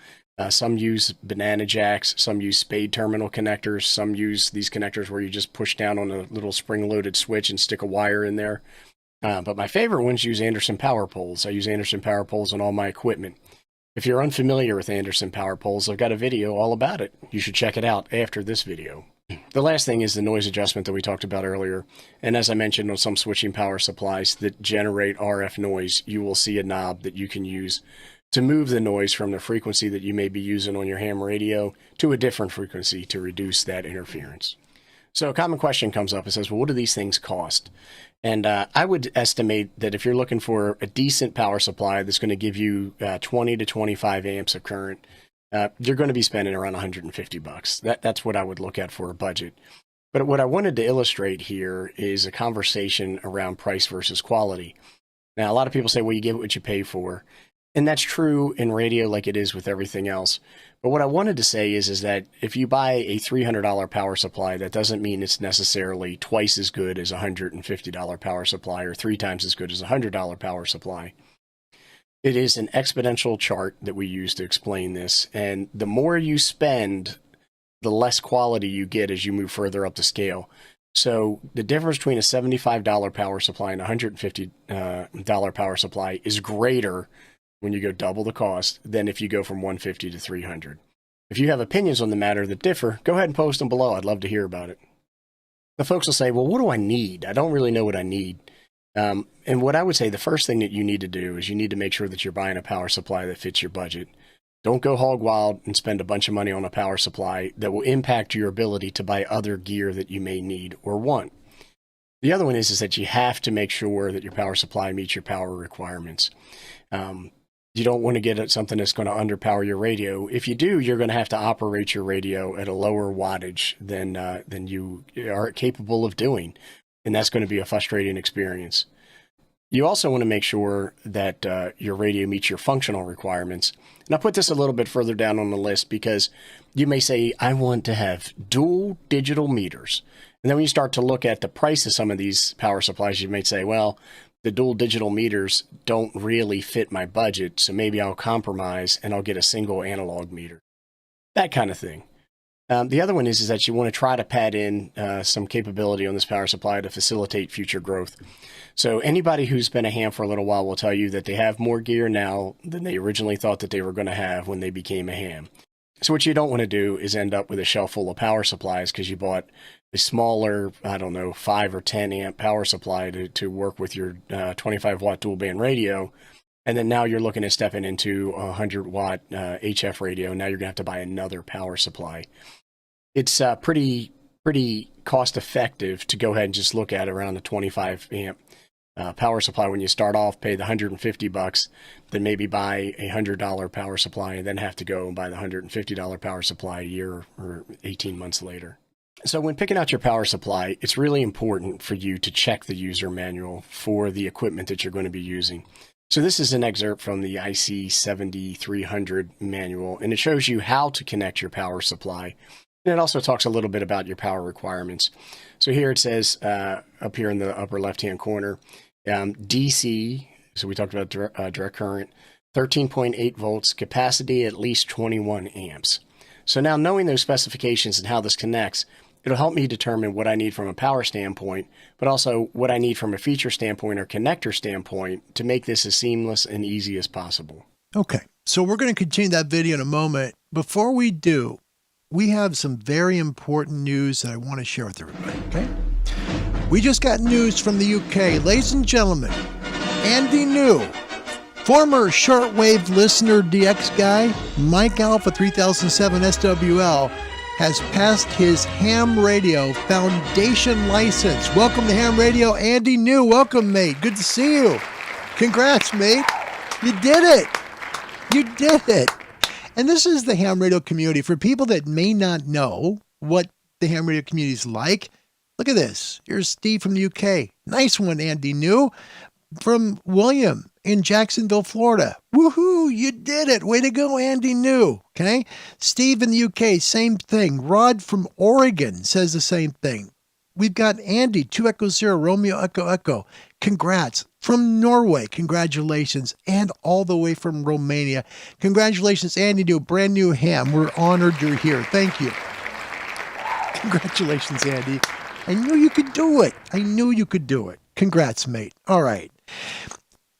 Some use banana jacks, some use spade terminal connectors, some use these connectors where you just push down on a little spring-loaded switch and stick a wire in there. But my favorite ones use Anderson power poles. I use Anderson power poles on all my equipment. If you're unfamiliar with Anderson power poles, I've got a video all about it. You should check it out after this video. The last thing is the noise adjustment that we talked about earlier. And as I mentioned, on some switching power supplies that generate RF noise, you will see a knob that you can use to move the noise from the frequency that you may be using on your ham radio to a different frequency to reduce that interference. So a common question comes up and says, well, what do these things cost? And I would estimate that if you're looking for a decent power supply that's going to give you 20 to 25 amps of current, you're going to be spending around $150. That's what I would look at for a budget. But what I wanted to illustrate here is a conversation around price versus quality. Now, a lot of people say, well, you get what you pay for. And that's true in radio like it is with everything else. But what I wanted to say is that if you buy a $300 power supply, that doesn't mean it's necessarily twice as good as a $150 power supply or 3 times as good as a $100 power supply. It is an exponential chart that we use to explain this. And the more you spend, the less quality you get as you move further up the scale. So the difference between a $75 power supply and a $150 power supply is greater when you go double the cost than if you go from $150 to $300. If you have opinions on the matter that differ, go ahead and post them below. I'd love to hear about it. The folks will say, well, what do I need? I don't really know what I need. And what I would say, the first thing that you need to do is you need to make sure that you're buying a power supply that fits your budget. Don't go hog wild and spend a bunch of money on a power supply that will impact your ability to buy other gear that you may need or want. The other one is that you have to make sure that your power supply meets your power requirements. You don't want to get something that's going to underpower your radio. If you do, you're going to have to operate your radio at a lower wattage than you are capable of doing. And that's going to be a frustrating experience. You also want to make sure that your radio meets your functional requirements. And I'll put this a little bit further down on the list because you may say, I want to have dual digital meters. And then when you start to look at the price of some of these power supplies, you may say, well, the dual digital meters don't really fit my budget, so maybe I'll compromise and I'll get a single analog meter. That kind of thing. The other one is that you want to try to pad in some capability on this power supply to facilitate future growth. So anybody who's been a ham for a little while will tell you that they have more gear now than they originally thought that they were going to have when they became a ham. So what you don't want to do is end up with a shelf full of power supplies because you bought a smaller, 5 or 10 amp power supply to work with your 25 watt dual band radio. And then now you're looking at stepping into a 100 watt HF radio. Now you're going to have to buy another power supply. It's pretty cost effective to go ahead and just look at around the 25 amp power supply when you start off, pay the $150, then maybe buy a $100 power supply and then have to go and buy the $150 power supply a year or 18 months later. So when picking out your power supply, it's really important for you to check the user manual for the equipment that you're going to be using. So this is an excerpt from the IC 7300 manual, and it shows you how to connect your power supply. And it also talks a little bit about your power requirements. So here it says, up here in the upper left-hand corner, DC, so we talked about direct current, 13.8 volts, capacity at least 21 amps. So now knowing those specifications and how this connects, it'll help me determine what I need from a power standpoint, but also what I need from a feature standpoint or connector standpoint to make this as seamless and easy as possible. Okay, so we're going to continue that video in a moment. Before we do, we have some very important news that I want to share with everybody, okay? We just got news from the UK. Ladies and gentlemen, Andy New, former shortwave listener DX guy, Mike Alpha 3007 SWL, has passed his ham radio foundation license. Welcome to Ham Radio, Andy New. Welcome, mate. Good to see you. Congrats, mate. You did it. You did it. And this is the ham radio community. For people that may not know what the ham radio community is like, look at this. Here's Steve from the UK. Nice one, Andy New. From William in Jacksonville, Florida. Woohoo, you did it. Way to go, Andy New. Okay. Steve in the UK, same thing. Rod from Oregon says the same thing. We've got Andy, 2 Echo 0, Romeo Echo Echo. Congrats. From Norway, congratulations. And all the way from Romania. Congratulations, Andy New, brand new ham. We're honored you're here. Thank you. Congratulations, Andy. I knew you could do it. I knew you could do it. Congrats, mate. All right.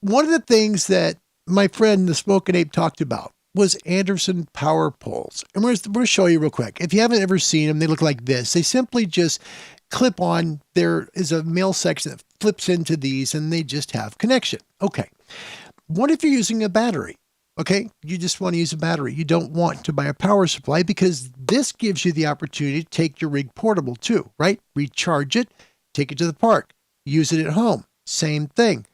One of the things that my friend, the Smoking Ape, talked about was Anderson power poles. And we're going to show you real quick. If you haven't ever seen them, they look like this. They simply just clip on. There is a male section that flips into these and they just have connection. Okay. What if you're using a battery? Okay. You just want to use a battery. You don't want to buy a power supply because this gives you the opportunity to take your rig portable too, right? Recharge it, take it to the park, use it at home. Same thing.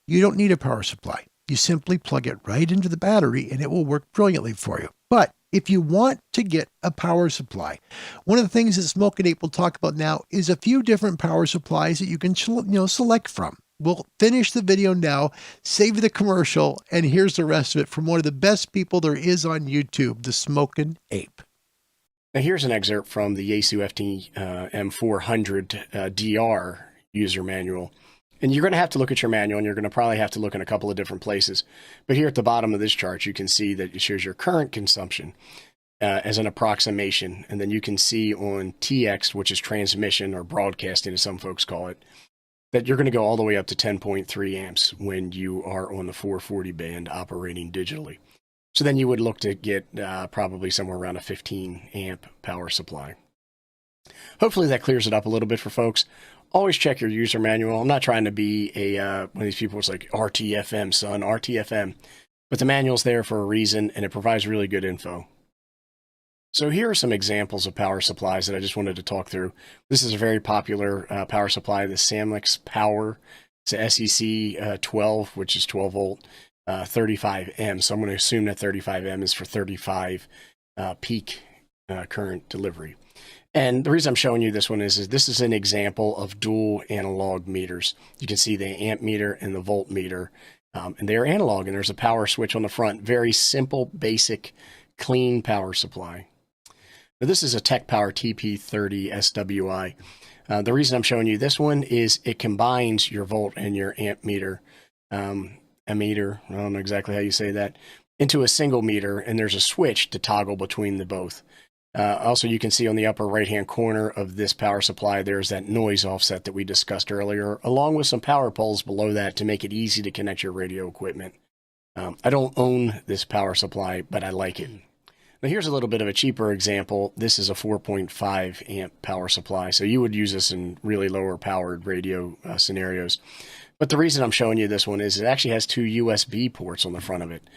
You don't need a power supply. You simply plug it right into the battery and it will work brilliantly for you. But if you want to get a power supply, one of the things that Smoking Ape will talk about now is a few different power supplies that you can select from. We'll finish the video now, save the commercial, and here's the rest of it from one of the best people there is on YouTube, the Smoking Ape. Now here's an excerpt from the Yaesu FT M400 DR user manual. And you're going to have to look at your manual, and you're going to probably have to look in a couple of different places. But here at the bottom of this chart, you can see that it shows your current consumption as an approximation. And then you can see on TX, which is transmission or broadcasting, as some folks call it, that you're going to go all the way up to 10.3 amps when you are on the 440 band operating digitally. So then you would look to get probably somewhere around a 15 amp power supply. Hopefully that clears it up a little bit for folks. always check your user manual. I'm not trying to be one of these people who's like RTFM, son, RTFM. But the manual's there for a reason, and it provides really good info. So here are some examples of power supplies that I just wanted to talk through. This is a very popular power supply, the Samlex Power. It's a SEC 12, which is 12 volt, 35M. So I'm going to assume that 35M is for 35 peak current delivery. And the reason I'm showing you this one is this is an example of dual analog meters. You can see the amp meter and the volt meter, and they are analog, and there's a power switch on the front. Very simple, basic, clean power supply. Now, this is a Tech Power TP30 SWI. The reason I'm showing you this one is it combines your volt and your amp meter, ammeter, I don't know exactly how you say that, into a single meter, and there's a switch to toggle between the both. Also, you can see on the upper right-hand corner of this power supply, there's that noise offset that we discussed earlier, along with some power poles below that to make it easy to connect your radio equipment. I don't own this power supply, but I like it. Now, here's a little bit of a cheaper example. This is a 4.5 amp power supply, so you would use this in really lower powered radio scenarios. But the reason I'm showing you this one is it actually has 2 USB ports on the front of it.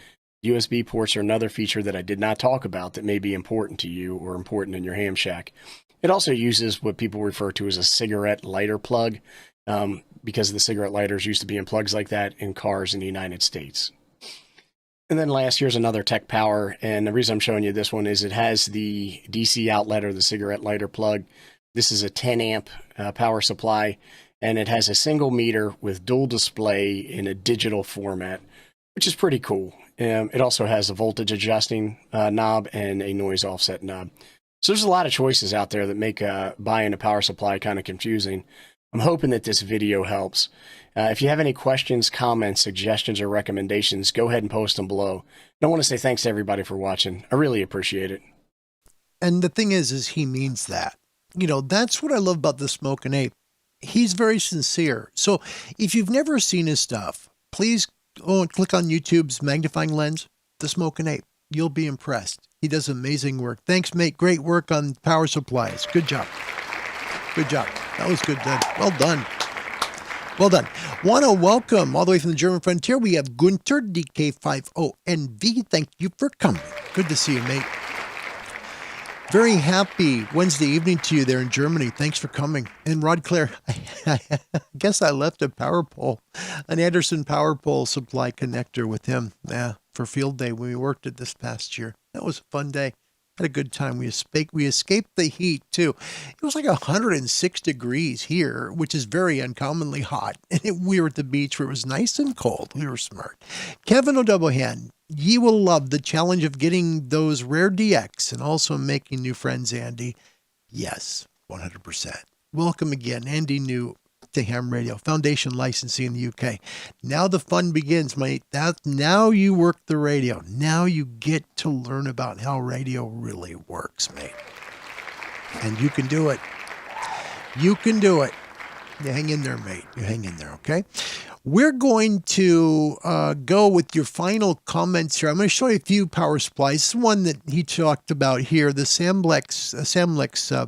USB ports are another feature that I did not talk about that may be important to you or important in your ham shack. It also uses what people refer to as a cigarette lighter plug, because the cigarette lighters used to be in plugs like that in cars in the United States. And then last, here's another Tech Power, and the reason I'm showing you this one is it has the DC outlet or the cigarette lighter plug. This is a 10 amp power supply, and it has a single meter with dual display in a digital format, which is pretty cool. It also has a voltage adjusting knob and a noise offset knob. So there's a lot of choices out there that make buying a power supply kind of confusing. I'm hoping that this video helps. If you have any questions, comments, suggestions, or recommendations, go ahead and post them below. And I want to say thanks to everybody for watching. I really appreciate it. And the thing is he means that. You know, that's what I love about the Smokin' Ape. He's very sincere. So if you've never seen his stuff, please go and click on YouTube's magnifying lens, the Smokin' Ape. You'll be impressed. He does amazing work. Thanks, mate. Great work on power supplies. Good job. Good job. That was good done. Well done. Well done. Want to welcome all the way from the German frontier. We have Gunter DK50NV. Thank you for coming. Good to see you, mate. Very happy Wednesday evening to you there in Germany. Thanks for coming. And Rod Clare, I guess I left a power pole, an Anderson power pole supply connector with him for field day when we worked it this past year. That was a fun day. Had a good time. We escaped the heat too. It was like 106 degrees here, which is very uncommonly hot. And we were at the beach where it was nice and cold. We were smart. Kevin O'Doublehan, ye will love the challenge of getting those rare DX and also making new friends, Andy. Yes, 100%. Welcome again, Andy New to Ham Radio, Foundation licensing in the UK. Now the fun begins, mate. Now you work the radio. Now you get to learn about how radio really works, mate. And you can do it. You can do it. You hang in there, mate. You hang in there, okay? We're going to go with your final comments here. I'm going to show you a few power supplies. This is one that he talked about here, the Samlex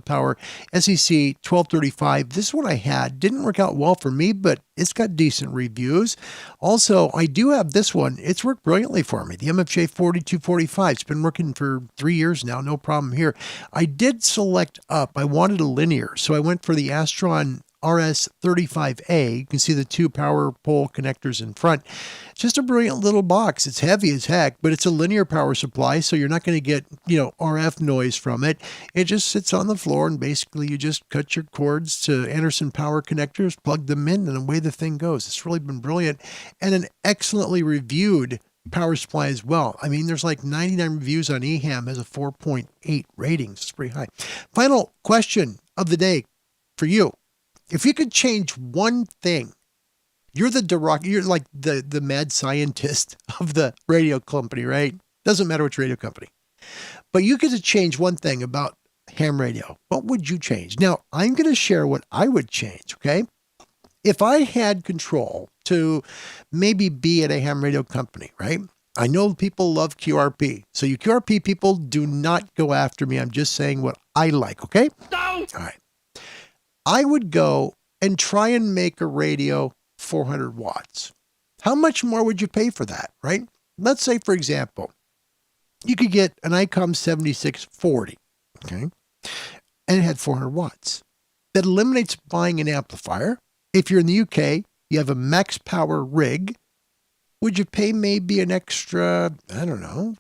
Power SEC 1235. This one I had. Didn't work out well for me, but it's got decent reviews. Also, I do have this one. It's worked brilliantly for me. The MFJ 4245. It's been working for 3 years now. No problem here. I did select up. I wanted a linear, so I went for the Astron RS35A. You can see the 2 power pole connectors in front. It's just a brilliant little box. It's heavy as heck, but it's a linear power supply, so you're not going to get, RF noise from it. It just sits on the floor, and basically you just cut your cords to Anderson power connectors, plug them in, and away the thing goes. It's really been brilliant, and an excellently reviewed power supply as well. I mean, there's like 99 reviews on eHam, has a 4.8 rating. It's pretty high. Final question of the day for you. If you could change one thing, you're like the mad scientist of the radio company, right? Doesn't matter which radio company. But you get to change one thing about ham radio. What would you change? Now, I'm going to share what I would change, okay? If I had control to maybe be at a ham radio company, right? I know people love QRP. So you QRP people, do not go after me. I'm just saying what I like, okay? No! All right. I would go and try and make a radio 400 watts. How much more would you pay for that, right? Let's say, for example, you could get an ICOM 7640, okay, and it had 400 watts. That eliminates buying an amplifier. If you're in the UK, you have a max power rig. Would you pay maybe an extra, I don't know,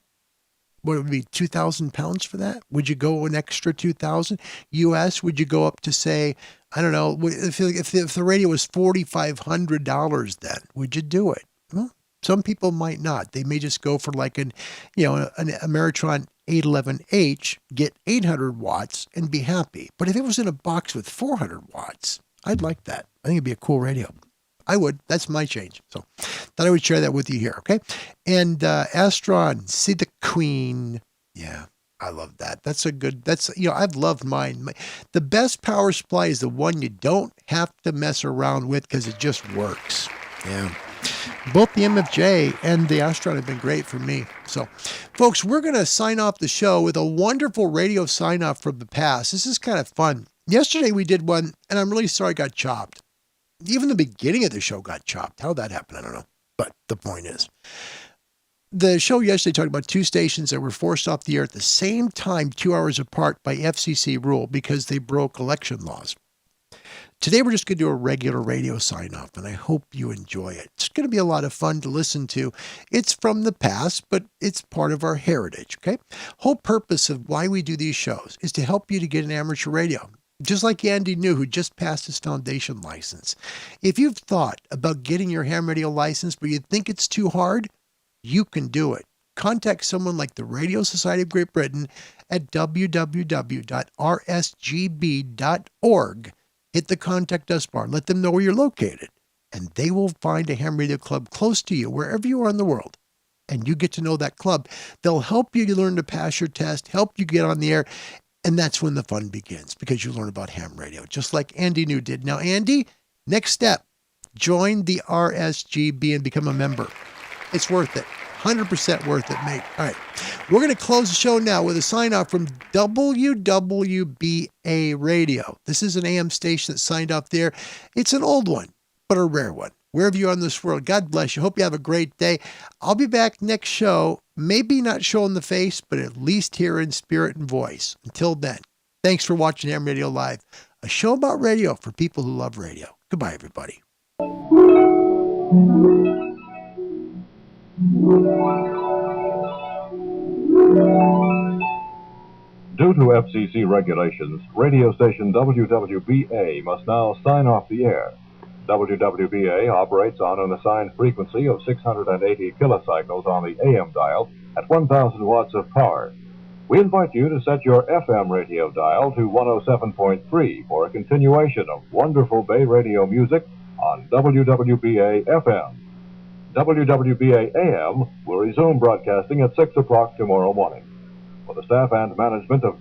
what would it be, 2,000 pounds for that? Would you go an extra 2,000? US, would you go up to say, I don't know, if the radio was $4,500 then, would you do it? Well, some people might not. They may just go for like an Ameritron 811H, get 800 watts and be happy. But if it was in a box with 400 watts, I'd like that. I think it'd be a cool radio. I would. That's my change. So thought I would share that with you here, okay? And Astron, See the Queen. Yeah, I love that. I've loved mine. The best power supply is the one you don't have to mess around with because it just works. Yeah. Both the MFJ and the Astron have been great for me. So, folks, we're going to sign off the show with a wonderful radio sign-off from the past. This is kind of fun. Yesterday we did one, and I'm really sorry it got chopped. Even the beginning of the show got chopped. How that happened, I don't know. But the point is, the show yesterday talked about two stations that were forced off the air at the same time, 2 hours apart by FCC rule because they broke election laws. Today, we're just going to do a regular radio sign-off, and I hope you enjoy it. It's going to be a lot of fun to listen to. It's from the past, but it's part of our heritage, okay? Whole purpose of why we do these shows is to help you to get an amateur radio. Just like Andy New, who just passed his foundation license. If you've thought about getting your ham radio license, but you think it's too hard, you can do it. Contact someone like the Radio Society of Great Britain at www.rsgb.org. Hit the contact us bar. Let them know where you're located. And they will find a ham radio club close to you, wherever you are in the world. And you get to know that club. They'll help you learn to pass your test, help you get on the air. And that's when the fun begins, because you learn about ham radio, just like Andy New did. Now, Andy, next step, join the RSGB and become a member. It's worth it. 100% worth it, mate. All right. We're going to close the show now with a sign-off from WWBA Radio. This is an AM station that signed off there. It's an old one, but a rare one. Wherever you are in this world, God bless you. Hope you have a great day. I'll be back next show. Maybe not showing the face, but at least here in spirit and voice. Until then, thanks for watching Ham Radio Live, a show about radio for people who love radio. Goodbye, everybody. Due to FCC regulations, radio station WWBA must now sign off the air. WWBA operates on an assigned frequency of 680 kilocycles on the AM dial at 1,000 watts of power. We invite you to set your FM radio dial to 107.3 for a continuation of wonderful Bay Radio music on WWBA FM. WWBA AM will resume broadcasting at 6 o'clock tomorrow morning. For the staff and management of